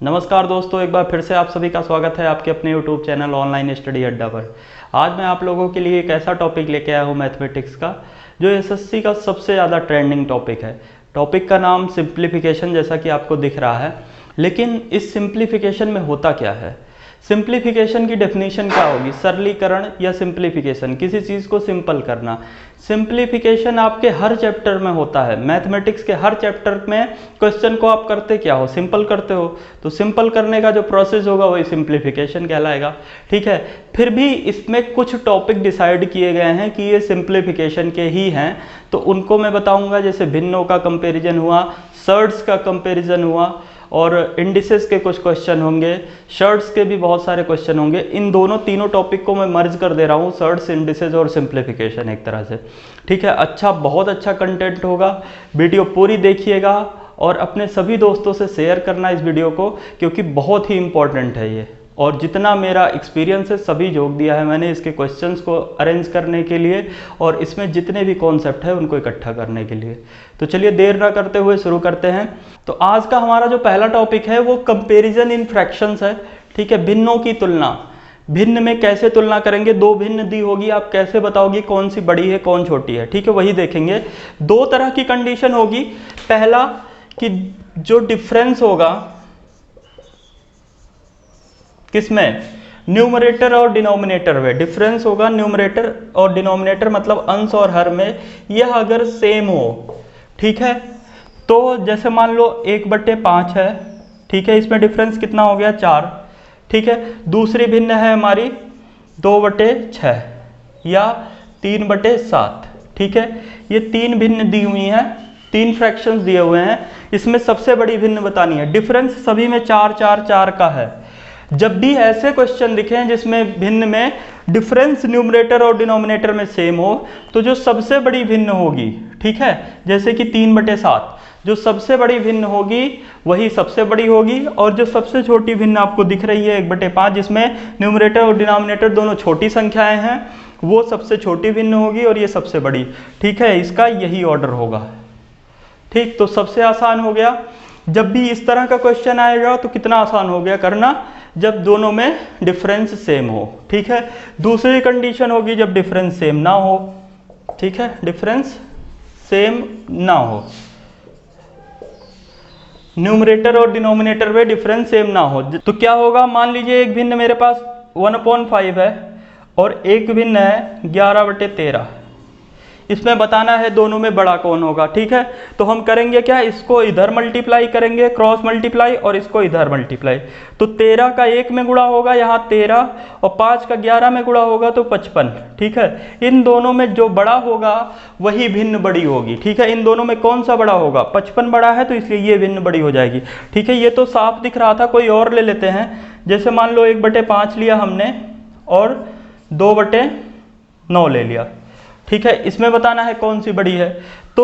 नमस्कार दोस्तों, एक बार फिर से आप सभी का स्वागत है आपके अपने YouTube चैनल ऑनलाइन स्टडी अड्डा पर। आज मैं आप लोगों के लिए एक ऐसा टॉपिक लेके आया हूँ मैथमेटिक्स का, जो एसएससी का सबसे ज़्यादा ट्रेंडिंग टॉपिक है। टॉपिक का नाम सिंप्लीफिकेशन जैसा कि आपको दिख रहा है, लेकिन इस सिंप्लीफिकेशन में होता क्या है। सिंप्लीफिकेशन की डेफिनेशन क्या होगी? सरलीकरण या सिंप्लीफिकेशन, किसी चीज़ को सिंपल करना। सिंप्लीफिकेशन आपके हर चैप्टर में होता है। मैथमेटिक्स के हर चैप्टर में क्वेश्चन को आप करते क्या हो? सिंपल करते हो। तो सिंपल करने का जो प्रोसेस होगा वही सिंप्लीफिकेशन कहलाएगा। ठीक है, फिर भी इसमें कुछ टॉपिक डिसाइड किए गए हैं कि ये सिंप्लीफिकेशन के ही हैं, तो उनको मैं बताऊंगा। जैसे भिन्नों का कंपैरिजन हुआ, सर्ड्स का कंपैरिजन हुआ, और इंडिसेस के कुछ क्वेश्चन होंगे, शर्ट्स के भी बहुत सारे क्वेश्चन होंगे। इन तीनों टॉपिक को मैं मर्ज कर दे रहा हूँ, शर्ट्स, इंडिसेस और सिंप्लीफिकेशन एक तरह से। ठीक है, बहुत अच्छा कंटेंट होगा। वीडियो पूरी देखिएगा और अपने सभी दोस्तों से शेयर करना इस वीडियो को, क्योंकि बहुत ही इंपॉर्टेंट है ये। और जितना मेरा एक्सपीरियंस है सभी जोड़ दिया है मैंने इसके क्वेश्चंस को अरेंज करने के लिए, और इसमें जितने भी कॉन्सेप्ट है उनको इकट्ठा करने के लिए। तो चलिए देर ना करते हुए शुरू करते हैं। तो आज का हमारा जो पहला टॉपिक है वो कंपैरिजन इन फ्रैक्शंस है। ठीक है, भिन्नों की तुलना। भिन्न में कैसे तुलना करेंगे? दो भिन्न दी होगी, आप कैसे बताओगी कौन सी बड़ी है कौन छोटी है? ठीक है, वही देखेंगे। दो तरह की कंडीशन होगी। पहला कि जो डिफरेंस होगा किसमें? न्यूमरेटर और डिनोमिनेटर में डिफरेंस होगा। न्यूमरेटर और डिनोमिनेटर मतलब अंश और हर में, यह अगर सेम हो। ठीक है, तो जैसे मान लो 1/5 है। ठीक है, इसमें डिफरेंस कितना हो गया? 4। ठीक है, दूसरी भिन्न है हमारी 2/6 या 3/7। ठीक है, ये तीन भिन्न दी हुई हैं, तीन फ्रैक्शंस दिए हुए हैं। इसमें सबसे बड़ी भिन्न बतानी है। डिफरेंस सभी में 4 4 4 का है। जब भी ऐसे क्वेश्चन दिखें जिसमें भिन्न में डिफरेंस न्यूमरेटर और डिनोमिनेटर में सेम हो, तो जो सबसे बड़ी भिन्न होगी, ठीक है, जैसे कि 3/7, जो सबसे बड़ी भिन्न होगी वही सबसे बड़ी होगी। और जो सबसे छोटी भिन्न आपको दिख रही है 1/5, जिसमें न्यूमरेटर और डिनोमिनेटर दोनों छोटी संख्याएं हैं, वो सबसे छोटी भिन्न होगी और ये सबसे बड़ी। ठीक है, इसका यही ऑर्डर होगा। ठीक, तो सबसे आसान हो गया। जब भी इस तरह का क्वेश्चन आएगा तो कितना आसान हो गया करना, जब दोनों में डिफरेंस सेम हो। ठीक है, दूसरी कंडीशन होगी जब डिफरेंस सेम ना हो। ठीक है, डिफरेंस सेम ना हो, न्यूमरेटर और डिनोमिनेटर में डिफरेंस सेम ना हो, तो क्या होगा? मान लीजिए एक भिन्न मेरे पास 1/5 है और एक भिन्न है 11/13। इसमें बताना है दोनों में बड़ा कौन होगा। ठीक है, तो हम करेंगे क्या? इसको इधर मल्टीप्लाई करेंगे, क्रॉस मल्टीप्लाई, और इसको इधर मल्टीप्लाई। तो 13 का 1 में गुणा होगा यहाँ 13, और 5 का 11 में गुणा होगा तो 55। ठीक है, इन दोनों में जो बड़ा होगा वही भिन्न बड़ी होगी। ठीक है, इन दोनों में कौन सा बड़ा होगा? 55 बड़ा है, तो इसलिए ये भिन्न बड़ी हो जाएगी। ठीक है, ये तो साफ दिख रहा था। कोई और ले लेते हैं। जैसे मान लो 1/5 लिया हमने और 2/9 ले लिया। ठीक है, इसमें बताना है कौन सी बड़ी है। तो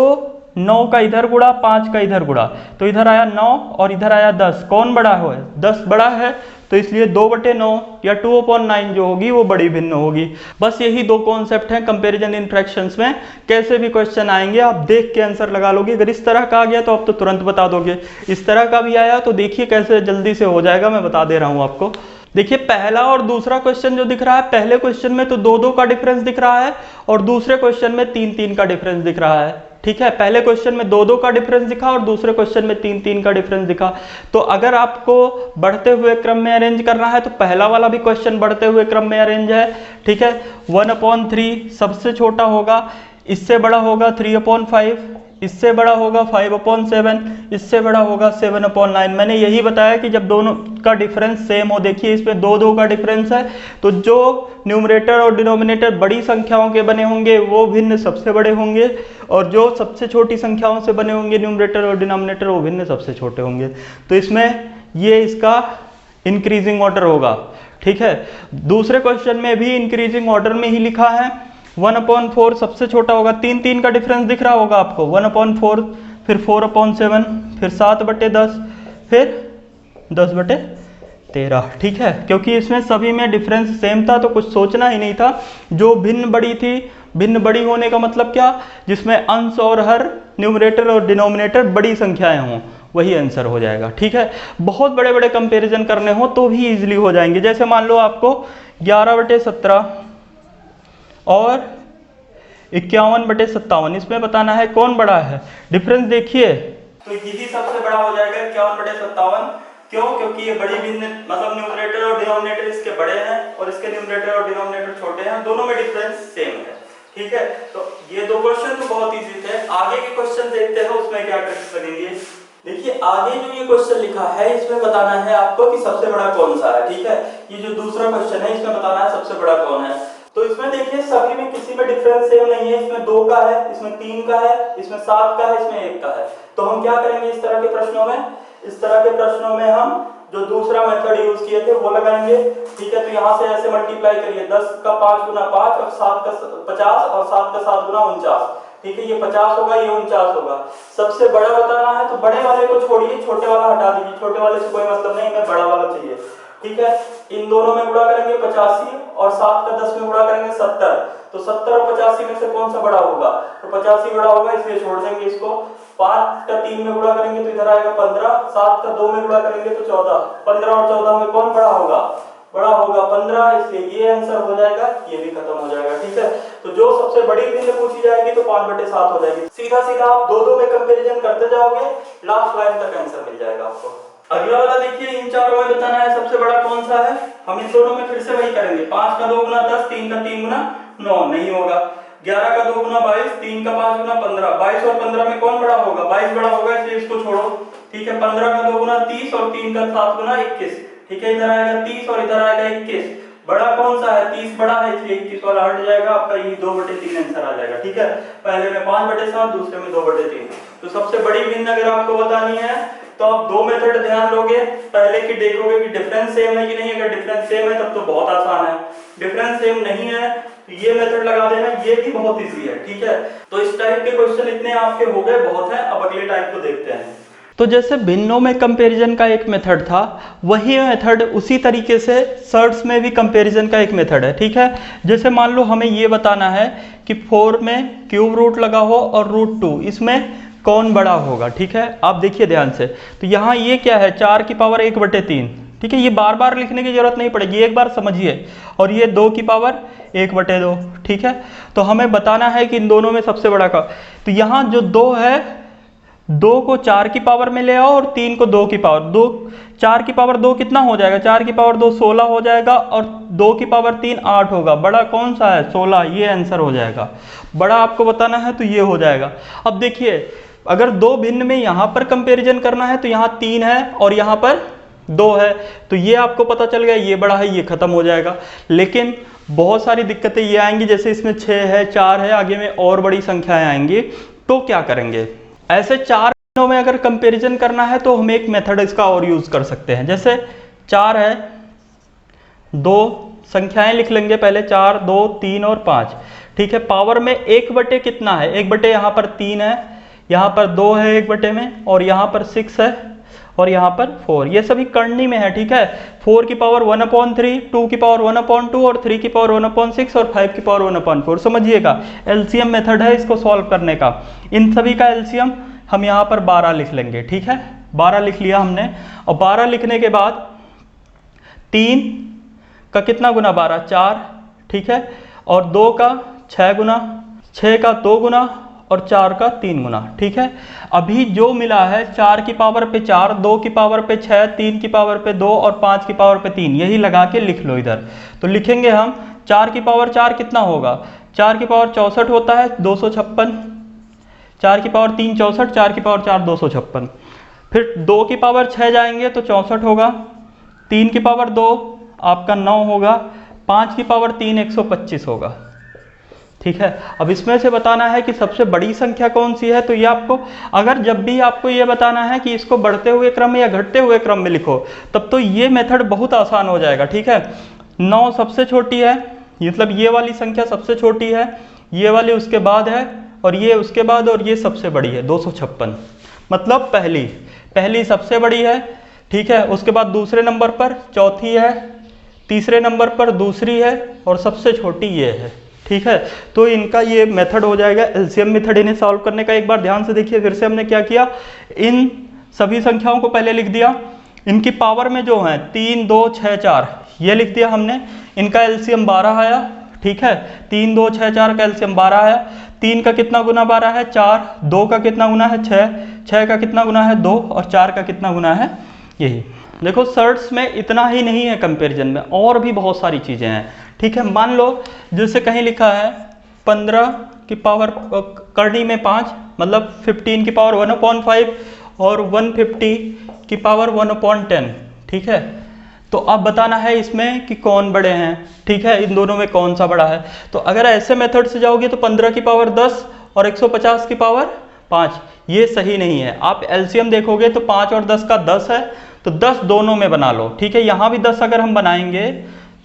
9 का इधर गुणा, 5 का इधर गुणा, तो इधर आया 9 और इधर आया 10। कौन बड़ा है? 10 बड़ा है, तो इसलिए 2/9 या 2/9 जो होगी वो बड़ी भिन्न होगी। बस यही दो कॉन्सेप्ट हैं कंपैरिजन इन फ्रैक्शंस में। कैसे भी क्वेश्चन आएंगे आप देख के आंसर लगा लोगे। अगर इस तरह का आ गया तो आप तो तुरंत बता दोगे, इस तरह का भी आया तो देखिए कैसे जल्दी से हो जाएगा। मैं बता दे रहा हूँ आपको। देखिए, पहला और दूसरा क्वेश्चन जो दिख रहा है, पहले क्वेश्चन में तो 2-2 का डिफरेंस दिख रहा है और दूसरे क्वेश्चन में 3-3 का डिफरेंस दिख रहा है। ठीक है, पहले क्वेश्चन में 2-2 का डिफरेंस दिखा और दूसरे क्वेश्चन में 3-3 का डिफरेंस दिखा। तो अगर आपको बढ़ते हुए क्रम में अरेंज करना है तो पहला वाला भी क्वेश्चन बढ़ते हुए क्रम में अरेंज है। ठीक है, 1/3 सबसे छोटा होगा, इससे बड़ा होगा 3/5, इससे बड़ा होगा 5/7, इससे बड़ा होगा 7/9। मैंने यही बताया कि जब दोनों का डिफरेंस सेम हो, देखिए इसमें 2-2 का डिफरेंस है, तो जो न्यूमरेटर और डिनोमिनेटर बड़ी संख्याओं के बने होंगे वो भिन्न सबसे बड़े होंगे, और जो सबसे छोटी संख्याओं से बने होंगे न्यूमरेटर और डिनोमिनेटर वो भिन्न सबसे छोटे होंगे। तो इसमें ये इसका इंक्रीजिंग ऑर्डर होगा। ठीक है, दूसरे क्वेश्चन में भी इंक्रीजिंग ऑर्डर में ही लिखा है। 1/4 सबसे छोटा होगा, 3-3 का डिफरेंस दिख रहा होगा आपको। 1/4, फिर 4/7, फिर 7/10, फिर 10/13। ठीक है, क्योंकि इसमें सभी में डिफरेंस सेम था तो कुछ सोचना ही नहीं था। जो भिन्न बड़ी थी, भिन्न बड़ी होने का मतलब क्या? जिसमें अंश और हर, न्यूमरेटर और डिनोमिनेटर बड़ी संख्याएं हों, वही आंसर हो जाएगा। ठीक है, बहुत बड़े बड़े कंपैरिजन करने हो तो भी इजीली हो जाएंगे। जैसे मान लो आपको 11/17 और 51/57 इसमें बताना है कौन बड़ा है। डिफरेंस देखिए, तो यही सबसे बड़ा हो जाएगा 51/57। क्यों? क्योंकि ये बड़ी भिन्न मतलब न्यूमरेटर और डिनोमिनेटर इसके बड़े हैं और इसके न्यूमरेटर और डिनोमिनेटर छोटे हैं, दोनों में डिफरेंस सेम है। ठीक है, तो ये दो क्वेश्चन तो बहुत इजी थे। आगे के क्वेश्चन देखते हैं उसमें क्या कर करेंगे। देखिए आगे जो ये क्वेश्चन लिखा है इसमें बताना है आपको कि सबसे बड़ा कौन सा है। ठीक है, ये जो दूसरा क्वेश्चन है इसमें बताना है सबसे बड़ा कौन है। तो इसमें देखिए सभी में किसी में डिफरेंस सेम नहीं है। इसमें 2 का है, इसमें 3 का है, इसमें 7 का है, इसमें 1 का है। तो हम क्या करेंगे इस तरह के प्रश्नों में, इस तरह के प्रश्नों में हम जो दूसरा मेथड यूज किए थे वो लगाएंगे। ठीक है, तो यहाँ से ऐसे मल्टीप्लाई करिए, 10 का 5 गुना 5 और 7 का 50 और 7 का 7 गुना 49। ठीक है, ये 50 होगा, ये 49 होगा। सबसे बड़ा बताना है तो बड़े वाले को छोड़िए, छोटे वाला हटा दीजिए, छोटे वाले से कोई मतलब नहीं, हमें बड़ा वाला चाहिए। ठीक है, इन दोनों में गुणा करेंगे 85 और 7 का 10 में गुणा करेंगे 70। तो 70 और 85 में से कौन सा बड़ा होगा? तो 85 बड़ा होगा, इसलिए छोड़ देंगे इसको। 5 का 3 में गुणा करेंगे तो इधर आएगा 15, 7 का 2 में गुणा करेंगे तो 14। 15 और 14 में कौन बड़ा होगा? बड़ा होगा 15, इसलिए ये आंसर हो जाएगा, ये भी खत्म हो जाएगा। ठीक है, तो जो सबसे बड़ी भिन्न पूछी जाएगी तो 5/7 हो जाएगी। सीधा सीधा आप दो में कंपैरिजन करते जाओगे, लास्ट लाइन तक आंसर मिल जाएगा आपको। अगला वाला देखिए, इन चारों में बताना है सबसे बड़ा कौन सा है। हम इन दोनों में फिर से वही करेंगे। 5 का 2 गुना 10, 3 का 3 गुना 9, नहीं होगा। 11 का 2 गुना 22, 3 का 5 गुना 15। 22 और 15 में कौन बड़ा होगा? 22 बड़ा होगा, इसलिए इसको छोड़ो। ठीक है, 15 का 2 गुना 30 और 3 का 7 गुना 21। ठीक है, इधर आएगा 30 और इधर आएगा 21। बड़ा कौन सा है? 30 बड़ा है, इसलिए 21 वाला हट जाएगा, आपका ये 2/3 आंसर आ जाएगा। ठीक है, पहले में 5/7, दूसरे में 2/3। तो सबसे बड़ी भिन्न अगर आपको बतानी है तो आप दो मेथड ध्यान दोगे। पहले की देखोगे कि डिफरेंस सेम है कि नहीं। अगर डिफरेंस सेम है तब तो बहुत आसान है, डिफरेंस सेम नहीं है तो ये मेथड लगा देना, ये भी बहुत इजी है। ठीक है, तो इस टाइप के क्वेश्चन इतने आपके हो गए, बहुत है। अब अगले टाइप को देखते हैं। तो जैसे भिन्नों में कंपैरिजन का एक मेथड था, वही मेथड उसी तरीके से सर्ट्स में भी कंपैरिजन का एक मेथड है। ठीक है, जैसे मान लो हमें ये बताना है कि 4 में क्यूब रूट लगा हो और √2, इसमें कौन बड़ा होगा। ठीक है, आप देखिए ध्यान से। तो यहाँ ये क्या है? 4 की पावर 1/3। ठीक है, ये बार बार लिखने की जरूरत नहीं पड़ेगी, एक बार समझिए। और ये 2 की पावर 1/2। ठीक है, तो हमें बताना है कि इन दोनों में सबसे बड़ा का। तो यहाँ जो 2 है, 2 को 4 की पावर में ले आओ और 3 को 2 की पावर। 4 की पावर 2 कितना हो जाएगा? 4 की पावर 2 16 हो जाएगा और 2 की पावर 3 8 होगा। बड़ा कौन सा है? 16, ये आंसर हो जाएगा। बड़ा आपको बताना है तो ये हो जाएगा। अब देखिए, अगर दो भिन्न में यहाँ पर कंपैरिजन करना है तो यहाँ 3 है और यहाँ पर 2 है, तो ये आपको पता चल गया, ये बड़ा है, ये खत्म हो जाएगा। लेकिन बहुत सारी दिक्कतें ये आएंगी, जैसे इसमें 6 है, 4 है, आगे में और बड़ी संख्याएं आएंगी, तो क्या करेंगे? ऐसे 4 में अगर कंपैरिजन करना है तो हम एक मेथड इसका और यूज कर सकते हैं। जैसे 4 है, 2 संख्याएं लिख लेंगे पहले, 4, 2, 3 और 5। ठीक है, पावर में 1/, कितना है? 1/, यहाँ पर 3 है, यहाँ पर 2 है 1/, में, और यहाँ पर 6 है और यहाँ पर 4। ये सभी करनी में है। ठीक है, 4 की पावर 1/3, 2 की पावर 1/2 और 3 की पावर 1/6 और 5 की पावर 1/4। समझिएगा, एलसीएम मेथड है इसको सॉल्व करने का। इन सभी का एलसीएम हम यहाँ पर 12 लिख लेंगे। ठीक है, 12 लिख लिया हमने। और 12 लिखने के बाद 3 का कितना गुना? 12, 4। ठीक है, और 2 का 6 गुना, 6 का 2 गुना और 4 का 3 गुना। ठीक है, अभी जो मिला है 4 की पावर पे 4, 2 की पावर पे 6, 3 की पावर पे 2 और 5 की पावर पे 3, यही लगा के लिख लो इधर। तो लिखेंगे हम 4 की पावर 4 कितना होगा? 4 की पावर 64 होता है, 256। 4 की पावर 3 64, 4 की पावर 4 256। फिर 2 की पावर 6 जाएंगे तो 64 होगा, 3 की पावर 2 आपका 9 होगा, 5 की पावर 3 125 होगा। ठीक है, अब इसमें से बताना है कि सबसे बड़ी संख्या कौन सी है। तो ये आपको, अगर जब भी आपको ये बताना है कि इसको बढ़ते हुए क्रम या घटते हुए क्रम में लिखो, तब तो ये मेथड बहुत आसान हो जाएगा। ठीक है, 9 सबसे छोटी है, मतलब ये वाली संख्या सबसे छोटी है, ये वाली उसके बाद है, और ये उसके बाद, और ये सबसे बड़ी है 256, मतलब पहली सबसे बड़ी है। ठीक है, उसके बाद दूसरे नंबर पर चौथी है, तीसरे नंबर पर दूसरी है, और सबसे छोटी ये है। ठीक है, तो इनका ये मेथड हो जाएगा एलसीएम मेथड इन्हें सॉल्व करने का। एक बार ध्यान से देखिए, फिर से हमने क्या किया, इन सभी संख्याओं को पहले लिख दिया, इनकी पावर में जो है 3 2 6 4 ये लिख दिया हमने, इनका एलसीएम 12 आया, ठीक है, 3 2 6 4 का एलसीएम 12 आया, 3 का कितना गुना 12 है 4, 2 का कितना गुना है 6, 6 का कितना गुना है 2 और 4 का कितना गुना है यही। देखो सर्ट्स में इतना ही नहीं है, कंपैरिजन में और भी बहुत सारी चीज़ें हैं, ठीक है। मान लो जैसे कहीं लिखा है 15 की पावर करनी में 5 मतलब 15 की पावर 1/5 और 150 की पावर 1/10, ठीक है। तो अब बताना है इसमें कि कौन बड़े हैं, ठीक है, इन दोनों में कौन सा बड़ा है। तो अगर ऐसे मेथड से जाओगे तो 15 की पावर 10 और 150 की पावर 5, ये सही नहीं है। आप एलसीएम देखोगे तो 5 और 10 का 10 है, तो 10 दोनों में बना लो, ठीक है। यहाँ भी 10 अगर हम बनाएंगे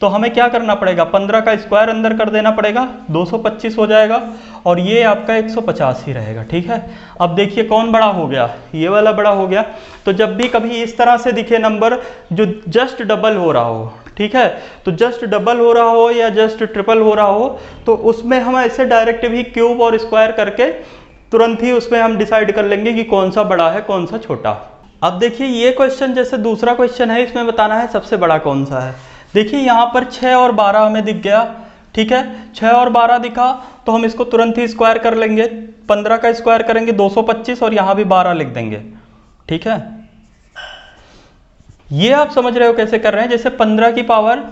तो हमें क्या करना पड़ेगा, 15 का स्क्वायर अंदर कर देना पड़ेगा, 225 हो जाएगा और ये आपका 150 ही रहेगा, ठीक है। अब देखिए कौन बड़ा हो गया, ये वाला बड़ा हो गया। तो जब भी कभी इस तरह से दिखे नंबर जो जस्ट डबल हो रहा हो, ठीक है, तो जस्ट डबल हो रहा हो या जस्ट ट्रिपल हो रहा हो, तो उसमें हम ऐसे डायरेक्ट भी क्यूब और स्क्वायर करके तुरंत ही उसमें हम डिसाइड कर लेंगे कि कौन सा बड़ा है कौन सा छोटा। अब देखिए ये क्वेश्चन जैसे दूसरा क्वेश्चन है, इसमें बताना है सबसे बड़ा कौन सा है। देखिए यहाँ पर 6 और 12 हमें दिख गया, ठीक है, 6 और 12 दिखा तो हम इसको तुरंत ही स्क्वायर कर लेंगे, 15 का स्क्वायर करेंगे 225 और यहाँ भी 12 लिख देंगे, ठीक है। ये आप समझ रहे हो कैसे कर रहे हैं, जैसे 15 की पावर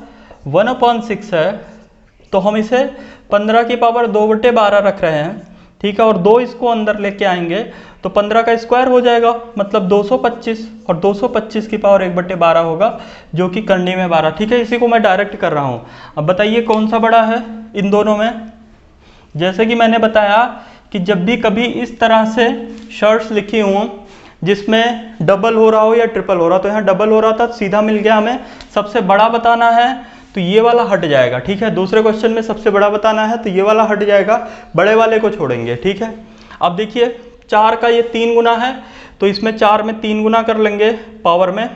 1/6 है तो हम इसे 15 की पावर 2/12 रख रहे हैं, ठीक है, और 2 इसको अंदर लेके आएंगे तो 15 का स्क्वायर हो जाएगा मतलब 225 और 225 की पावर 1/12 होगा जो कि करनी में 12, ठीक है। इसी को मैं डायरेक्ट कर रहा हूँ। अब बताइए कौन सा बड़ा है इन दोनों में। जैसे कि मैंने बताया कि जब भी कभी इस तरह से शर्ट्स लिखी हूँ जिसमें डबल हो रहा हो या ट्रिपल हो रहा, तो यहाँ डबल हो रहा था सीधा मिल गया, हमें सबसे बड़ा बताना है तो ये वाला हट जाएगा, ठीक है। दूसरे क्वेश्चन में सबसे बड़ा बताना है तो ये वाला हट जाएगा, बड़े वाले को छोड़ेंगे, ठीक है। अब देखिए 4 का ये 3 गुना है तो इसमें 4 में 3 गुना कर लेंगे पावर में,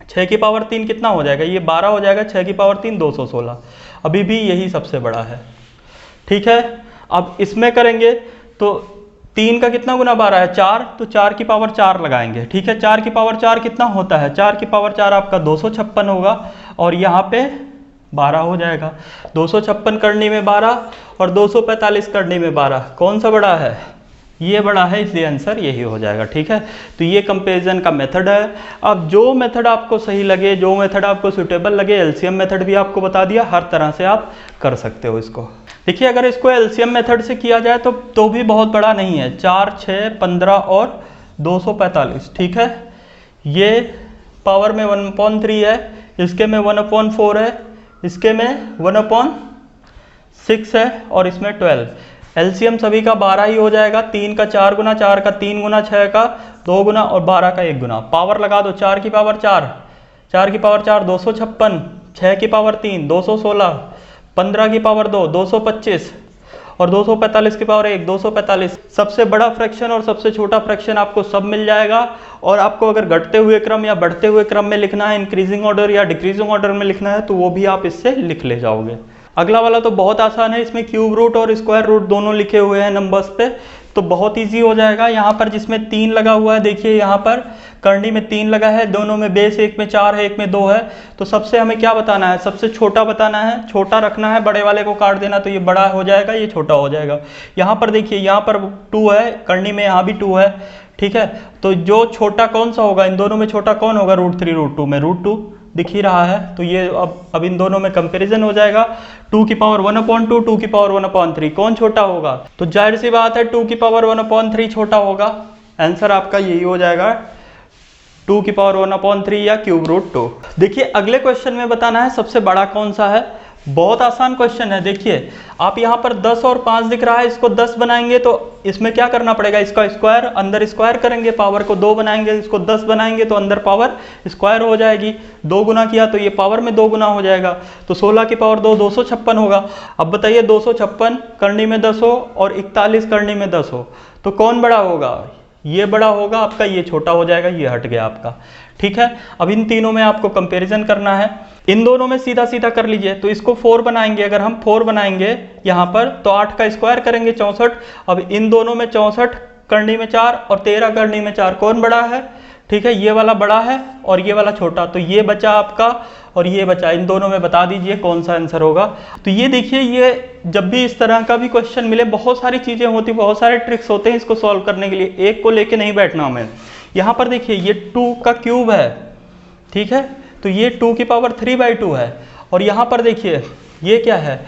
6 की पावर 3 कितना हो जाएगा, ये 12 हो जाएगा, 6 की पावर 3 216, अभी भी यही सबसे बड़ा है, ठीक है। अब इसमें करेंगे तो 3 का कितना गुना 12 है 4, तो 4 की पावर 4 लगाएंगे, ठीक है। 4 की पावर 4 कितना होता है, 4 की पावर 4 आपका 256 होगा और यहाँ पे 12 हो जाएगा। 256 करने में 12 और 245 करने में 12, कौन सा बड़ा है, ये बड़ा है, इसलिए आंसर यही हो जाएगा, ठीक है। तो ये कंपैरिजन का मेथड है। अब जो मेथड आपको सही लगे, जो मेथड आपको सूटेबल लगे, एलसीएम मेथड भी आपको बता दिया, हर तरह से आप कर सकते हो इसको। देखिए अगर इसको एलसीएम मेथड से किया जाए तो भी बहुत बड़ा नहीं है, 4 6 15 और 245, ठीक है। ये पावर में 1/3 है, इसके में 1/4 है, इसके में 1/6 है और इसमें 12। एलसीएम सभी का 12 ही हो जाएगा, 3 का 4 गुना, 4 का 3 गुना, 6 का 2 गुना और 12 का 1 गुना। पावर लगा दो, 4 की पावर 4, 4 की पावर 4 256, 6 की पावर 3 216, 15 की पावर 2 225 और 245 की पावर 1 245। सबसे बड़ा फ्रैक्शन और सबसे छोटा फ्रैक्शन आपको सब मिल जाएगा। और आपको अगर घटते हुए क्रम या बढ़ते हुए क्रम में लिखना है, इंक्रीजिंग ऑर्डर या डिक्रीजिंग ऑर्डर में लिखना है, तो वो भी आप इससे लिख ले जाओगे। अगला वाला तो बहुत आसान है, इसमें क्यूब रूट और स्क्वायर रूट दोनों लिखे हुए हैं नंबर्स पे, तो बहुत इजी हो जाएगा। यहाँ पर जिसमें 3 लगा हुआ है, देखिए यहाँ पर करनी में 3 लगा है, दोनों में बेस, एक में 4 है एक में 2 है, तो सबसे हमें क्या बताना है, सबसे छोटा बताना है, छोटा रखना है, बड़े वाले को काट देना तो ये बड़ा हो जाएगा, ये छोटा हो जाएगा। यहाँ पर देखिए यहाँ पर 2 है, करनी में यहाँ भी 2 है, ठीक है। तो जो छोटा कौन सा होगा, इन दोनों में छोटा कौन होगा, √3 √2 में √2 दिख ही रहा है, तो ये अब इन दोनों में कंपैरिजन हो जाएगा। 2 की पावर 1/2, 2 की पावर 1/3, कौन छोटा होगा, तो जाहिर सी बात है 2 की पावर 1/3 छोटा होगा। आंसर आपका यही हो जाएगा 2 की पावर 1/3 या क्यूब रूट 2। देखिए अगले क्वेश्चन में बताना है सबसे बड़ा कौन सा है। बहुत आसान क्वेश्चन है। देखिए आप यहाँ पर 10 और 5 दिख रहा है, इसको 10 बनाएंगे तो इसमें क्या करना पड़ेगा, इसका स्क्वायर अंदर स्क्वायर करेंगे, पावर को 2 बनाएंगे, इसको 10 बनाएंगे तो अंदर पावर स्क्वायर हो जाएगी, 2 गुना किया तो ये पावर में 2 गुना हो जाएगा, तो 16 की पावर 2 256 होगा। अब बताइए 256 करनी में 10 हो और 41 करनी में 10 हो, तो कौन बड़ा होगा, ये बड़ा होगा आपका, ये छोटा हो जाएगा, ये हट गया आपका, ठीक है। अब इन तीनों में आपको कंपैरिजन करना है, इन दोनों में सीधा सीधा कर लीजिए। तो इसको 4 बनाएंगे, अगर हम 4 बनाएंगे यहाँ पर तो 8 का स्क्वायर करेंगे 64। अब इन दोनों में 64 करनी में 4 और 13 करनी में 4 कौन बड़ा है? ठीक है, ये वाला बड़ा है और ये वाला छोटा, तो ये बचा आपका और ये बचा, इन दोनों में बता दीजिए कौन सा आंसर होगा। तो ये देखिए, ये जब भी इस तरह का भी क्वेश्चन मिले, बहुत सारी चीज़ें होती, बहुत सारे ट्रिक्स होते हैं इसको सॉल्व करने के लिए, एक को लेके नहीं बैठना हमें। यहाँ पर देखिए ये 2 का क्यूब है, ठीक है, तो ये 2 की पावर 3/2 है, और यहाँ पर देखिए ये क्या है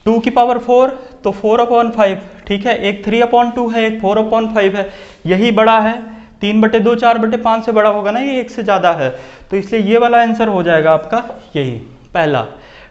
2 की पावर 4, तो 4/5, ठीक है, एक 3/2 है, एक 4/5 है, यही बड़ा है, 3/2 4/5 से बड़ा होगा ना, ये 1 से ज़्यादा है, तो इसलिए ये वाला आंसर हो जाएगा आपका यही पहला,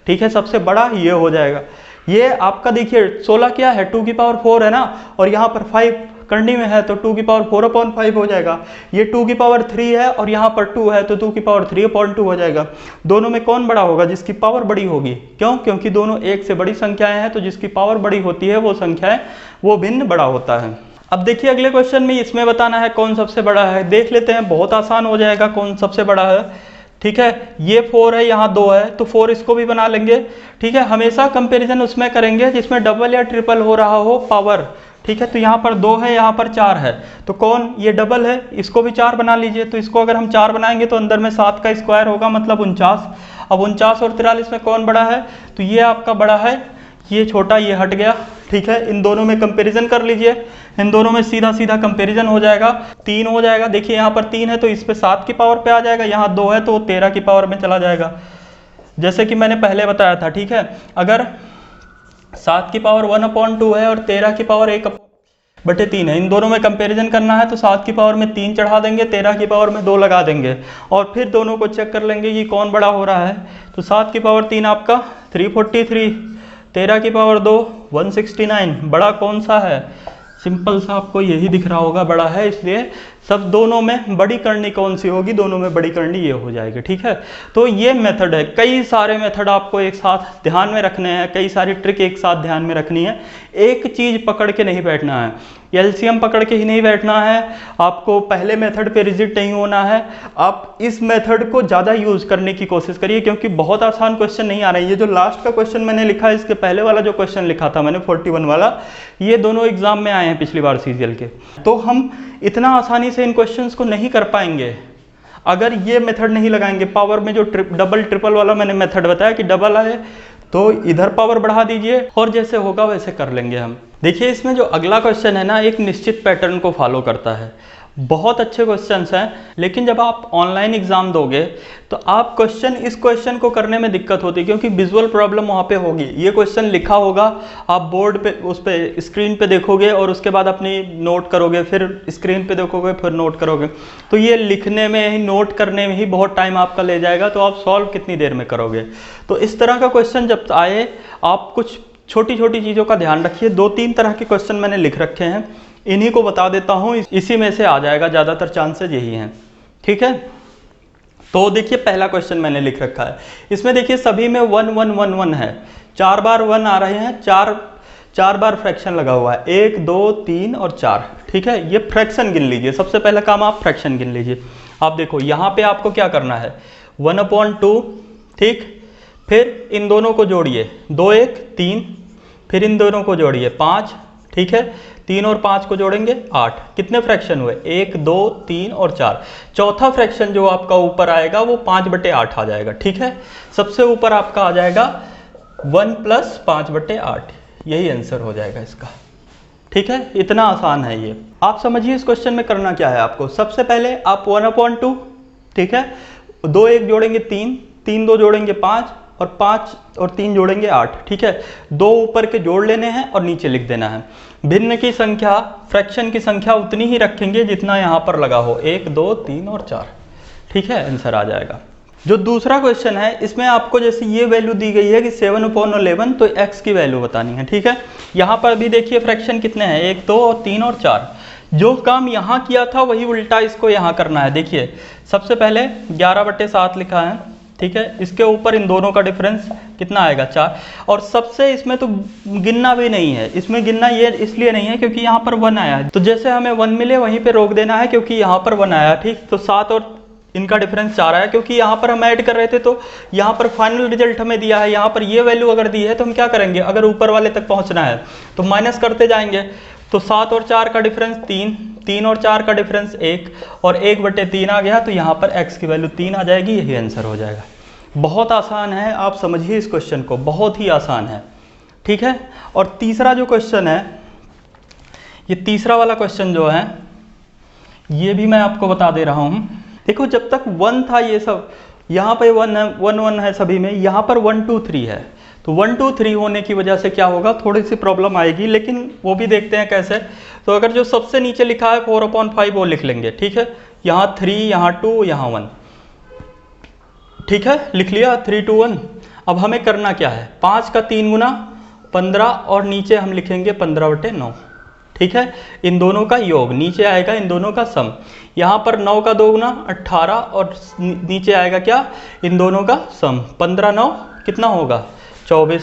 ठीक है, सबसे बड़ा ये हो जाएगा। ये आपका देखिए 16 क्या है 2 की पावर 4 है ना, और यहाँ पर 5 करनी में है तो 2 की पावर 4/5 हो जाएगा। ये 2 की पावर 3 है और यहाँ पर 2 है तो 2 की पावर 3/2 हो जाएगा। दोनों में कौन बड़ा होगा? जिसकी पावर बड़ी होगी। क्यों? क्योंकि दोनों एक से बड़ी संख्याएं हैं, तो जिसकी पावर बड़ी होती है वो संख्याएं वो भिन्न बड़ा होता है। अब देखिए अगले क्वेश्चन में इसमें बताना है कौन सबसे बड़ा है। देख लेते हैं, बहुत आसान हो जाएगा कौन सबसे बड़ा है। ठीक है, ये 4 है, यहाँ 2 है, तो 4 इसको भी बना लेंगे। ठीक है, हमेशा कंपैरिजन उसमें करेंगे जिसमें डबल या ट्रिपल हो रहा हो पावर। ठीक है, तो यहाँ पर 2 है, यहाँ पर 4 है, तो कौन? ये डबल है, इसको भी 4 बना लीजिए। तो इसको अगर हम 4 बनाएंगे तो अंदर में 7 का स्क्वायर होगा, मतलब 49। अब 49 और 43 में कौन बड़ा है? तो ये आपका बड़ा है, ये छोटा, ये हट गया। ठीक है, इन दोनों में कंपैरिजन कर लीजिए, इन दोनों में सीधा सीधा कंपैरिजन हो जाएगा, 3 हो जाएगा। देखिए यहाँ पर 3 है तो इस पे 7 की पावर पे आ जाएगा, यहाँ 2 है तो 13 की पावर में चला जाएगा, जैसे कि मैंने पहले बताया था। ठीक है, अगर 7 की पावर 1/2 है और 13 की पावर 1/3 है, इन दोनों में कंपैरिजन करना है तो 7 की पावर में 3 चढ़ा देंगे, 13 की पावर में 2 लगा देंगे और फिर दोनों को चेक कर लेंगे कि कौन बड़ा हो रहा है। तो 7 की पावर 3 आपका 343, 13 की पावर 2 169, बड़ा कौन सा है? सिंपल सा आपको यही दिख रहा होगा, बड़ा है, इसलिए सब दोनों में बड़ी करनी कौन सी होगी? दोनों में बड़ी करनी ये हो जाएगी। ठीक है, तो ये मेथड है, कई सारे मेथड आपको एक साथ ध्यान में रखने हैं, कई सारी ट्रिक एक साथ ध्यान में रखनी है, एक चीज पकड़ के नहीं बैठना है, एलसीएम पकड़ के ही नहीं बैठना है, आपको पहले मेथड पे रिजिट नहीं होना है। आप इस मेथड को ज़्यादा यूज करने की कोशिश करिए, क्योंकि बहुत आसान क्वेश्चन नहीं आ रहे हैं। ये जो लास्ट का क्वेश्चन मैंने लिखा है, इसके पहले वाला जो क्वेश्चन लिखा था मैंने 41 वाला, ये दोनों एग्जाम में आए हैं पिछली बार सीजीएल के, तो हम इतना आसानी से इन क्वेश्चंस को नहीं कर पाएंगे अगर ये मेथड नहीं लगाएंगे। पावर में जो डबल ट्रिपल वाला मैंने मेथड बताया कि डबल आए तो इधर पावर बढ़ा दीजिए और जैसे होगा वैसे कर लेंगे हम। देखिए इसमें जो अगला क्वेश्चन है ना, एक निश्चित पैटर्न को फॉलो करता है, बहुत अच्छे क्वेश्चंस हैं, लेकिन जब आप ऑनलाइन एग्जाम दोगे तो आप इस क्वेश्चन को करने में दिक्कत होती है, क्योंकि विजुअल प्रॉब्लम वहाँ पे होगी। ये क्वेश्चन लिखा होगा, आप बोर्ड पे उस पे स्क्रीन पे देखोगे और उसके बाद अपनी नोट करोगे, फिर स्क्रीन पे देखोगे, फिर नोट करोगे, तो ये लिखने में ही, नोट करने में ही बहुत टाइम आपका ले जाएगा, तो आप सॉल्व कितनी देर में करोगे? तो इस तरह का क्वेश्चन जब आए, आप कुछ छोटी छोटी चीज़ों का ध्यान रखिए। 2-3 तरह के क्वेश्चन मैंने लिख रखे हैं, इन्हीं को बता देता हूँ, इसी में से आ जाएगा, ज़्यादातर चांसेस यही हैं। ठीक है, तो देखिए पहला क्वेश्चन मैंने लिख रखा है, इसमें देखिए सभी में 1 1 1 1 है, 4 बार 1 आ रहे हैं, 4 बार फ्रैक्शन लगा हुआ है, 1 2 3 और 4। ठीक है, ये फ्रैक्शन गिन लीजिए, सबसे पहला काम आप फ्रैक्शन गिन लीजिए। आप देखो यहाँ पे आपको क्या करना है, 1/2, ठीक, फिर इन दोनों को जोड़िए, 2 1 3, फिर इन दोनों को जोड़िए 5, ठीक है, 3 और 5 को जोड़ेंगे 8। कितने फ्रैक्शन हुए? 1 2 3 और 4। चौथा फ्रैक्शन जो आपका ऊपर आएगा वो 5/8 आ जाएगा। ठीक है, सबसे ऊपर आपका आ जाएगा 1 + 5/8, यही आंसर हो जाएगा इसका। ठीक है, इतना आसान है ये। आप समझिए इस क्वेश्चन में करना क्या है आपको। सबसे पहले आप 1/2, ठीक है, 2 1 जोड़ेंगे 3, 3 2 जोड़ेंगे 5 और 5 और 3 जोड़ेंगे 8। ठीक है, 2 ऊपर के जोड़ लेने हैं और नीचे लिख देना है। भिन्न की संख्या, फ्रैक्शन की संख्या उतनी ही रखेंगे जितना यहाँ पर लगा हो, 1 2 3 और 4। ठीक है, आंसर आ जाएगा। जो दूसरा क्वेश्चन है, इसमें आपको जैसे ये वैल्यू दी गई है कि 7/11, तो x की वैल्यू बतानी है। ठीक है, यहाँ पर भी देखिए फ्रैक्शन कितने हैं, 1 2 और 3 और 4। जो काम यहाँ किया था वही उल्टा इसको यहाँ करना है। देखिए सबसे पहले 11/7 लिखा है, ठीक है, इसके ऊपर इन दोनों का डिफरेंस कितना आएगा, 4। और सबसे इसमें तो गिनना भी नहीं है, इसमें गिनना ये इसलिए नहीं है क्योंकि यहाँ पर 1 आया है, तो जैसे हमें 1 मिले वहीं पे रोक देना है, क्योंकि यहाँ पर 1 आया। ठीक, तो 7 और इनका डिफरेंस 4 आया, क्योंकि यहाँ पर हम ऐड कर रहे थे तो यहाँ पर फाइनल रिजल्ट हमें दिया है, यहाँ पर ये वैल्यू अगर दी है तो हम क्या करेंगे, अगर ऊपर वाले तक पहुँचना है तो माइनस करते जाएंगे। तो 7 और 4 का डिफरेंस 3, 3 और 4 का डिफरेंस 1 और 1/3 आ गया, तो यहाँ पर x की वैल्यू 3 आ जाएगी, यही आंसर हो जाएगा। बहुत आसान है, आप समझिए इस क्वेश्चन को, बहुत ही आसान है, ठीक है। और तीसरा जो क्वेश्चन है, ये तीसरा वाला क्वेश्चन जो है, ये भी मैं आपको बता दे रहा हूँ। देखो जब तक 1 था ये सब, यहाँ पे 1 है, 1 है सभी में, यहाँ पर 1 2 3 है, तो 1 2 3 होने की वजह से क्या होगा, थोड़ी सी प्रॉब्लम आएगी, लेकिन वो भी देखते हैं कैसे। तो अगर जो सबसे नीचे लिखा है 4/5 वो लिख लेंगे, ठीक है। यहाँ 3, यहाँ 2, यहाँ 1, ठीक है, लिख लिया 3 2 1। अब हमें करना क्या है, 5 का 3 गुना 15 और नीचे हम लिखेंगे 15/9, ठीक है। इन दोनों का योग, नीचे आएगा इन दोनों का सम। यहाँ पर 9 का 2 गुना 18 और नीचे आएगा क्या, इन दोनों का सम। 15 9 कितना होगा, 24,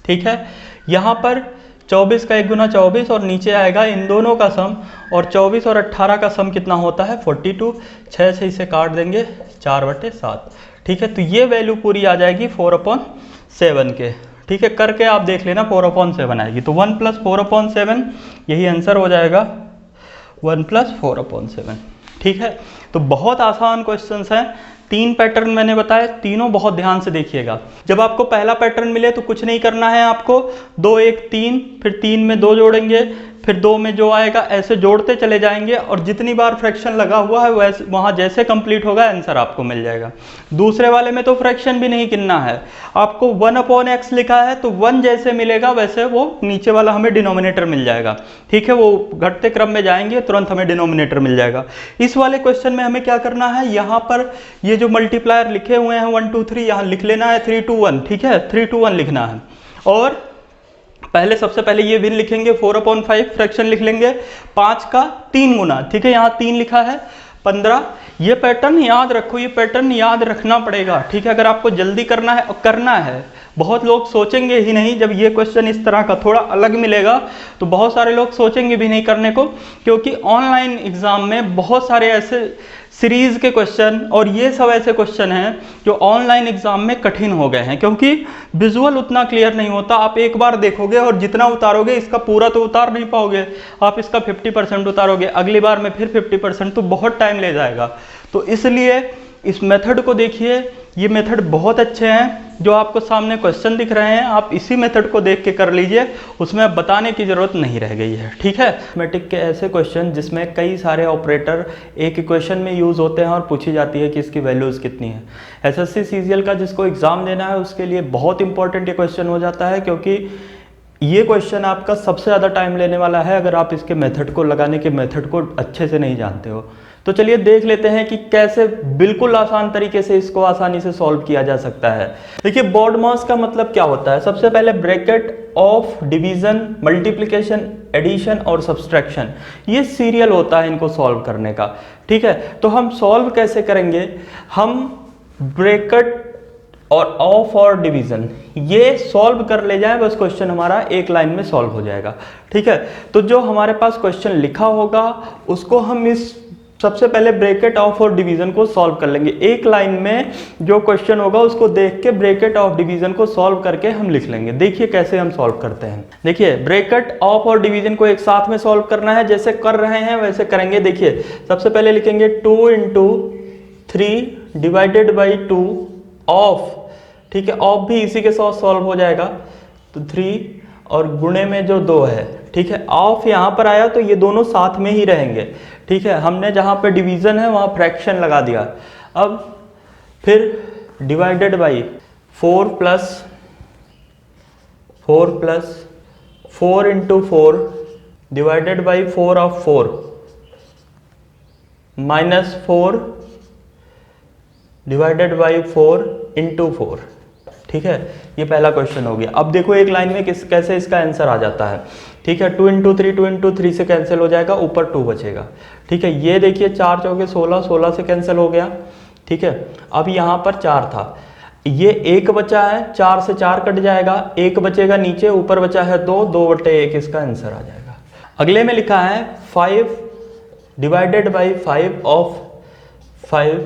ठीक है। यहाँ पर 24 का 1 गुना 24 और नीचे आएगा इन दोनों का सम, और 24 और 18 का सम कितना होता है, 42। 6 से इसे काट देंगे, 4/7, ठीक है। तो ये वैल्यू पूरी आ जाएगी 4/7 के, ठीक है। करके आप देख लेना, 4/7 आएगी, तो 1 + 4/7 यही आंसर हो जाएगा, 1 + 4/7, ठीक है। तो बहुत आसान क्वेश्चंस हैं। 3 पैटर्न मैंने बताए, तीनों बहुत ध्यान से देखिएगा। जब आपको पहला पैटर्न मिले तो कुछ नहीं करना है आपको, 2 1 3, फिर 3 में 2 जोड़ेंगे, फिर 2 में जो आएगा, ऐसे जोड़ते चले जाएंगे, और जितनी बार फ्रैक्शन लगा हुआ है वैसे वहाँ जैसे कंप्लीट होगा आंसर आपको मिल जाएगा। दूसरे वाले में तो फ्रैक्शन भी नहीं गिनना है आपको, 1/x लिखा है तो 1 जैसे मिलेगा वैसे वो नीचे वाला हमें डिनोमिनेटर मिल जाएगा, ठीक है। वो घटते क्रम में जाएंगे, तुरंत हमें डिनोमिनेटर मिल जाएगा। इस वाले क्वेश्चन में हमें क्या करना है, यहाँ पर ये जो मल्टीप्लायर लिखे हुए हैं 1 2 3, यहाँ लिख लेना है 3 2 1, ठीक है, 3 2 1 लिखना है। और पहले सबसे पहले ये भिन्न लिखेंगे, 4/5 फ्रैक्शन लिख लेंगे, 5 का 3 गुना, ठीक है, यहाँ 3 लिखा है, 15। ये पैटर्न याद रखो, ये पैटर्न याद रखना पड़ेगा, ठीक है, अगर आपको जल्दी करना है और करना है। बहुत लोग सोचेंगे ही नहीं, जब ये क्वेश्चन इस तरह का थोड़ा अलग मिलेगा तो बहुत सारे लोग सोचेंगे भी नहीं करने को, क्योंकि ऑनलाइन एग्जाम में बहुत सारे ऐसे सीरीज के क्वेश्चन और ये सब ऐसे क्वेश्चन हैं जो ऑनलाइन एग्जाम में कठिन हो गए हैं, क्योंकि विजुअल उतना क्लियर नहीं होता। आप एक बार देखोगे और जितना उतारोगे इसका पूरा तो उतार नहीं पाओगे, आप इसका 50% उतारोगे, अगली बार में फिर 50%, तो बहुत टाइम ले जाएगा। तो इसलिए इस मेथड को देखिए, ये मेथड बहुत अच्छे हैं। जो आपको सामने क्वेश्चन दिख रहे हैं, आप इसी मेथड को देख के कर लीजिए, उसमें अब बताने की ज़रूरत नहीं रह गई है, ठीक है। मैथमेटिक्स के ऐसे क्वेश्चन जिसमें कई सारे ऑपरेटर एक इक्वेशन में यूज़ होते हैं और पूछी जाती है कि इसकी वैल्यूज़ कितनी है। एसएससी सीजीएल का जिसको एग्ज़ाम देना है उसके लिए बहुत इंपॉर्टेंट ये क्वेश्चन हो जाता है, क्योंकि ये क्वेश्चन आपका सबसे ज़्यादा टाइम लेने वाला है अगर आप इसके मेथड को, लगाने के मेथड को अच्छे से नहीं जानते हो। तो चलिए देख लेते हैं कि कैसे बिल्कुल आसान तरीके से इसको आसानी से सॉल्व किया जा सकता है। देखिए BOD मास का मतलब क्या होता है, सबसे पहले bracket of division, multiplication, addition और सब्सट्रैक्शन, ये सीरियल होता है इनको सॉल्व करने का, ठीक है। तो हम सॉल्व कैसे करेंगे, हम ब्रैकेट और ऑफ और डिवीजन ये सॉल्व कर ले जाए, बस क्वेश्चन हमारा एक लाइन में सॉल्व हो जाएगा, ठीक है। तो जो हमारे पास क्वेश्चन लिखा होगा उसको हम इस सबसे पहले ब्रैकेट ऑफ और डिवीजन को सॉल्व कर लेंगे। एक लाइन में जो क्वेश्चन होगा उसको देख के ब्रैकेट ऑफ डिवीजन को सॉल्व करके हम लिख लेंगे। देखिए कैसे हम सॉल्व करते हैं। देखिए ब्रैकेट ऑफ और डिवीजन को एक साथ में सॉल्व करना है, जैसे कर रहे हैं वैसे करेंगे। देखिए सबसे पहले लिखेंगे 2 × 3 डिवाइडेड बाई 2 ऑफ, ठीक है, ऑफ भी इसी के साथ सॉल्व हो जाएगा, तो 3 और गुणे में जो 2 है, ठीक है, ऑफ यहाँ पर आया तो ये दोनों साथ में ही रहेंगे, ठीक है। हमने जहाँ पे डिवीजन है वहाँ फ्रैक्शन लगा दिया। अब फिर divided by 4 + 4 × 4 divided by 4 of 4 -4 divided by 4 × 4, ठीक है। ये पहला क्वेश्चन हो गया। अब देखो एक लाइन में कैसे इसका आंसर आ जाता है, ठीक है। 2 × 3 2 × 3 से कैंसिल हो जाएगा, ऊपर 2 बचेगा, ठीक है। ये देखिए 4 चौके 16, 16 से कैंसिल हो गया, ठीक है। अब यहाँ पर 4 था, ये 1 बचा है, 4 से 4 कट जाएगा, 1 बचेगा नीचे, ऊपर बचा है 2, 2/1 इसका आंसर आ जाएगा। अगले में लिखा है 5 divided by 5 of 5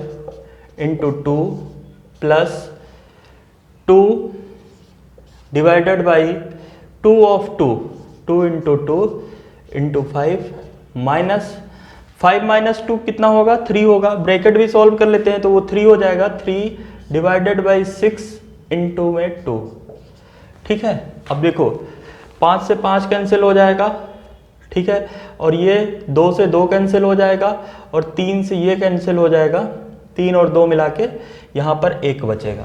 × 2 plus 2 divided by 2 of 2 2 × 2 into 5 minus 5 minus 2 कितना होगा, 3 होगा। ब्रैकेट भी सॉल्व कर लेते हैं तो वो 3 हो जाएगा, 3 डिवाइडेड बाई 6 इंटू में 2। ठीक है, अब देखो 5 से 5 कैंसिल हो जाएगा, ठीक है, और ये 2 से 2 कैंसिल हो जाएगा, और 3 से ये कैंसिल हो जाएगा, 3 और 2 मिला के यहाँ पर 1 बचेगा।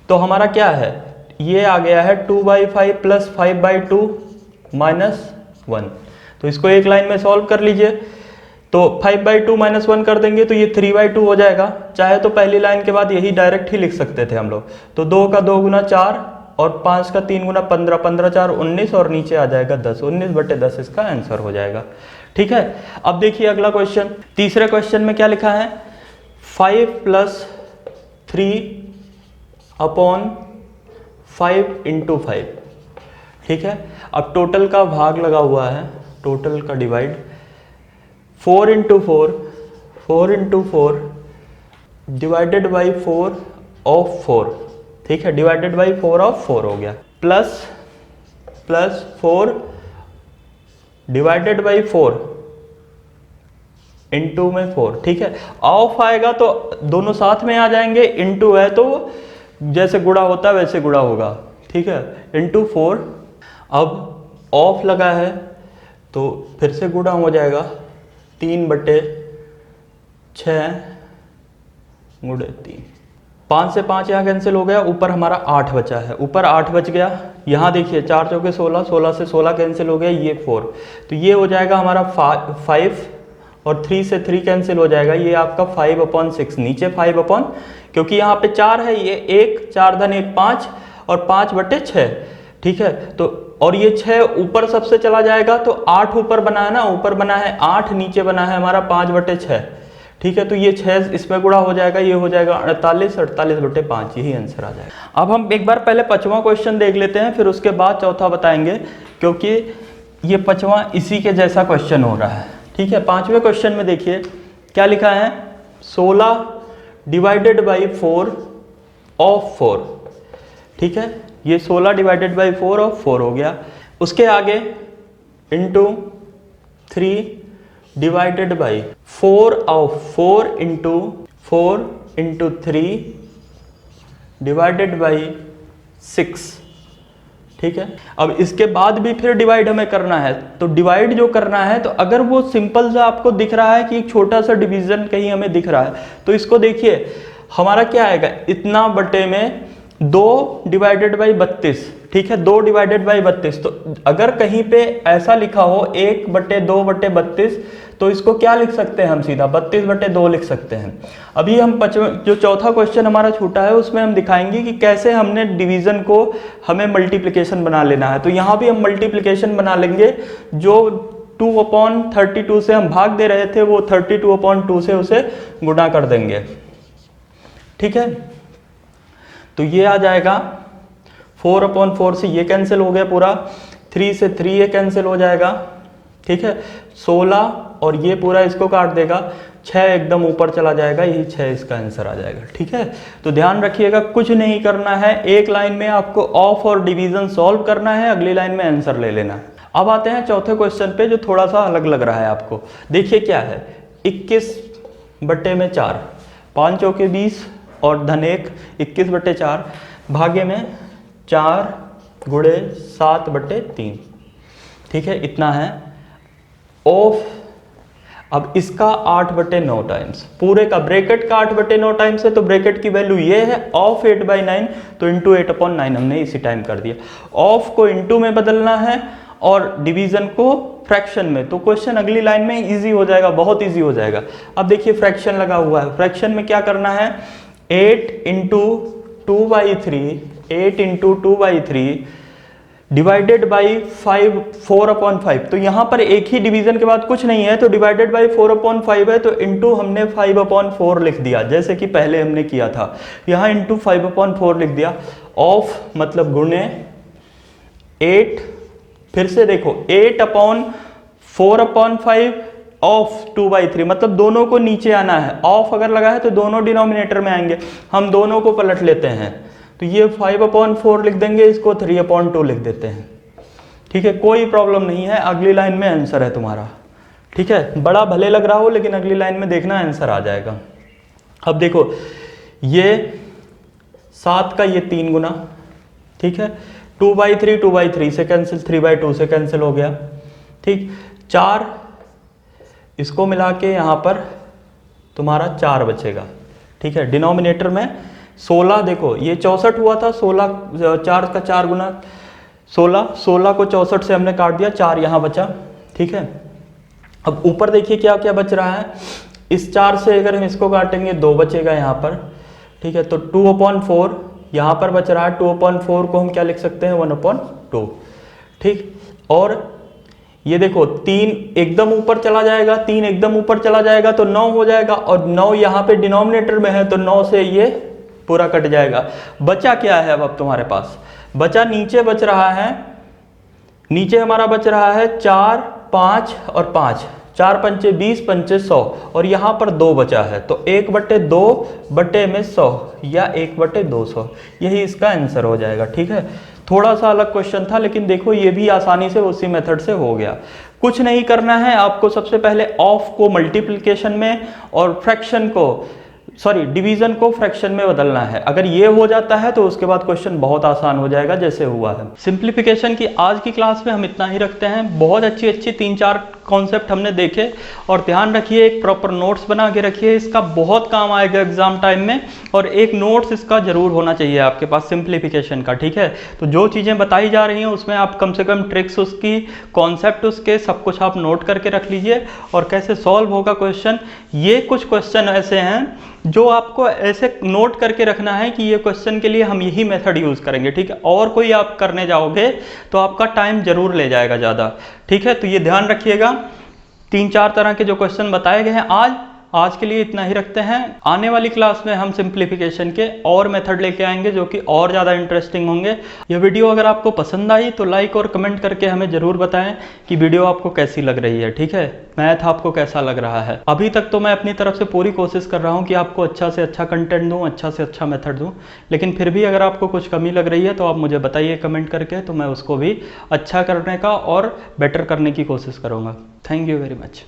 तो हमारा क्या है, ये आ गया है 2/5 प्लस 5/2 माइनस 1। तो इसको एक लाइन में सॉल्व कर लीजिए। तो 5/2 माइनस 1 कर देंगे तो ये 3/2 हो जाएगा। चाहे तो पहली लाइन के बाद यही डायरेक्ट ही लिख सकते थे हम लोग। तो 2 का 2 गुना 4 और 5 का 3 गुना 15, 15 4 19 और नीचे आ जाएगा 10, 19/10 इसका आंसर हो जाएगा। ठीक है, अब देखिए अगला क्वेश्चन। तीसरे क्वेश्चन में क्या लिखा है, 5 + 3/5 इंटू 5। ठीक है, अब टोटल का भाग लगा हुआ है, टोटल का divide 4 into 4 divided by 4 of 4। ठीक है, डिवाइडेड बाई 4 ऑफ 4 हो गया, प्लस 4 डिवाइडेड बाई 4 इंटू में 4। ठीक है, ऑफ आएगा तो दोनों साथ में आ जाएंगे, इंटू है तो जैसे गुणा होता है वैसे गुणा होगा। ठीक है, इंटू 4। अब ऑफ लगा है तो फिर से गुणा हो जाएगा, 3/6 गुणे 3। 5 से 5 यहाँ कैंसिल हो गया, ऊपर हमारा 8 बचा है, ऊपर 8 बच गया। यहाँ देखिए 4 चौके 16, 16 से 16 कैंसिल हो गया, ये 4। तो ये हो जाएगा हमारा 5 और 3 से 3 कैंसिल हो जाएगा, ये आपका 5/6। नीचे 5 क्योंकि यहाँ पे 4 है, ये 1 4 धन 1 5 और 5/6। ठीक है, तो और ये 6 ऊपर सबसे चला जाएगा तो 8 ऊपर बना है ना, ऊपर बना है 8, नीचे बना है हमारा 5/6। ठीक है, तो ये 6 इसमें गुणा हो जाएगा, ये हो जाएगा 48, 48/5, यही आंसर आ जाएगा। अब हम एक बार पहले 5वां क्वेश्चन देख लेते हैं, फिर उसके बाद चौथा बताएंगे, क्योंकि ये 5वां इसी के जैसा क्वेश्चन हो रहा है। ठीक है, 5वें क्वेश्चन में देखिए क्या लिखा है, 16 डिवाइडेड बाई 4 ऑफ 4। ठीक है, ये 16 डिवाइडेड बाई 4 ऑफ 4 हो गया। उसके आगे into 3 divided by 4 of 4 into 3 divided by 6। ठीक है, अब इसके बाद भी फिर डिवाइड हमें करना है। तो डिवाइड जो करना है, तो अगर वो सिंपल सा आपको दिख रहा है कि एक छोटा सा डिवीजन कहीं हमें दिख रहा है, तो इसको देखिए हमारा क्या आएगा, इतना बटे में 2 डिवाइडेड बाई 32। ठीक है, 2 डिवाइडेड बाई 32। तो अगर कहीं पे ऐसा लिखा हो 1/2/32, तो इसको क्या लिख सकते हैं हम, सीधा 32/2 लिख सकते हैं। अभी हम जो चौथा क्वेश्चन हमारा छूटा है उसमें हम दिखाएंगे कि कैसे हमने डिवीजन को हमें मल्टीप्लिकेशन बना लेना है। तो यहाँ भी हम मल्टीप्लिकेशन बना लेंगे, जो 2/32 से हम भाग दे रहे थे वो 32/2 से उसे गुणा कर देंगे। ठीक है, तो ये आ जाएगा 4/4 से ये कैंसिल हो गया पूरा, 3 से 3 ये कैंसिल हो जाएगा। ठीक है, 16 और ये पूरा इसको काट देगा, 6 एकदम ऊपर चला जाएगा, यही 6 इसका आंसर आ जाएगा। ठीक है, तो ध्यान रखिएगा कुछ नहीं करना है, एक लाइन में आपको ऑफ और डिवीजन सॉल्व करना है, अगली लाइन में आंसर ले लेना है। अब आते हैं चौथे क्वेश्चन पे, जो थोड़ा सा अलग लग रहा है आपको। देखिए क्या है, 21/4, 5 चौके 20 और धन 1, 21/4 भागे में 4 गुणे 7/3। ठीक है, इतना है ऑफ। अब इसका 8/9 टाइम्स, पूरे का ब्रैकेट का 8/9 टाइम्स है, तो ब्रैकेट की वैल्यू ये है ऑफ 8/9, तो इंटू 8/9 हमने इसी टाइम कर दिया। ऑफ को इंटू में बदलना है और डिवीजन को फ्रैक्शन में, तो क्वेश्चन अगली लाइन में इजी हो जाएगा, बहुत इजी हो जाएगा। अब देखिए फ्रैक्शन लगा हुआ है, फ्रैक्शन में क्या करना है, 8 इंटू 2/3 डिवाइडेड बाई 4/5। तो यहाँ पर एक ही डिवीजन के बाद कुछ नहीं है, तो डिवाइडेड बाई 4/5 है, तो इंटू हमने 5/4 लिख दिया, जैसे कि पहले हमने किया था। यहाँ इंटू 5/4 लिख दिया। ऑफ मतलब गुणे 8, फिर से देखो 8/4/5 ऑफ 2/3, मतलब दोनों को नीचे आना है। ऑफ अगर लगा है तो दोनों डिनोमिनेटर में आएंगे, हम दोनों को पलट लेते हैं। तो ये 5/4 लिख देंगे, इसको 3/2 लिख देते हैं। ठीक है, कोई प्रॉब्लम नहीं है, अगली लाइन में आंसर है तुम्हारा। ठीक है, बड़ा भले लग रहा हो लेकिन अगली लाइन में देखना आंसर आ जाएगा। अब देखो ये 7 का ये 3 गुना, ठीक है, 2/3 2/3 से कैंसिल, 3/2 से कैंसिल हो गया। ठीक, 4 इसको मिला के यहाँ पर तुम्हारा 4 बचेगा। ठीक है, डिनोमिनेटर में 16, देखो ये 64 हुआ था, 16 4 का 4 गुना 16 को 64 से हमने काट दिया, 4 यहाँ बचा। ठीक है, अब ऊपर देखिए क्या क्या बच रहा है, इस 4 से अगर हम इसको काटेंगे 2 बचेगा यहाँ पर। ठीक है, तो 2/4 यहाँ पर बच रहा है, 2/4 को हम क्या लिख सकते हैं, 1/2। ठीक, और ये देखो 3 एकदम ऊपर चला जाएगा, 3 एकदम ऊपर चला जाएगा तो 9 हो जाएगा, और 9 यहाँ पे डिनोमिनेटर में है तो 9 से ये पूरा कट जाएगा। बचा क्या है अब तुम्हारे पास, बचा नीचे बच रहा है, नीचे हमारा बच रहा है 4 5 और 5, 4 पंचे 20 पंचे 100, और यहाँ पर 2 बचा है, तो 1/2 बटे में 100 या 1/200, यही इसका आंसर हो जाएगा। ठीक है, थोड़ा सा अलग क्वेश्चन था लेकिन देखो ये भी आसानी से उसी मेथड से हो गया। कुछ नहीं करना है आपको, सबसे पहले ऑफ को मल्टीप्लिकेशन में और फ्रैक्शन को डिवीजन को फ्रैक्शन में बदलना है। अगर ये हो जाता है तो उसके बाद क्वेश्चन बहुत आसान हो जाएगा जैसे हुआ है। सिंप्लीफिकेशन की आज की क्लास में हम इतना ही रखते हैं। बहुत अच्छी 3-4 कॉन्सेप्ट हमने देखे, और ध्यान रखिए एक प्रॉपर नोट्स बना के रखिए, इसका बहुत काम आएगा एग्जाम टाइम में, और एक नोट्स इसका जरूर होना चाहिए आपके पास सिंप्लीफिकेशन का। ठीक है, तो जो चीज़ें बताई जा रही हैं उसमें आप कम से कम ट्रिक्स उसकी, कॉन्सेप्ट उसके सब कुछ आप नोट करके रख लीजिए, और कैसे सॉल्व होगा क्वेश्चन। ये कुछ क्वेश्चन ऐसे हैं जो आपको ऐसे नोट करके रखना है कि ये क्वेश्चन के लिए हम यही मेथड यूज करेंगे। ठीक है, और कोई आप करने जाओगे तो आपका टाइम जरूर ले जाएगा ज़्यादा। ठीक है, तो ये ध्यान रखिएगा। 3-4 तरह के जो क्वेश्चन बताए गए हैं आज के लिए इतना ही रखते हैं। आने वाली क्लास में हम सिंप्लीफिकेशन के और मेथड लेके आएंगे जो कि और ज़्यादा इंटरेस्टिंग होंगे। यह वीडियो अगर आपको पसंद आई तो लाइक और कमेंट करके हमें ज़रूर बताएं कि वीडियो आपको कैसी लग रही है। ठीक है, मैथ आपको कैसा लग रहा है। अभी तक तो मैं अपनी तरफ से पूरी कोशिश कर रहा हूँ कि आपको अच्छा से अच्छा कंटेंट दूँ, अच्छा से अच्छा मेथड दूँ, लेकिन फिर भी अगर आपको कुछ कमी लग रही है तो आप मुझे बताइए कमेंट करके, तो मैं उसको भी अच्छा करने का और बेटर करने की कोशिश करूँगा। Thank you very much.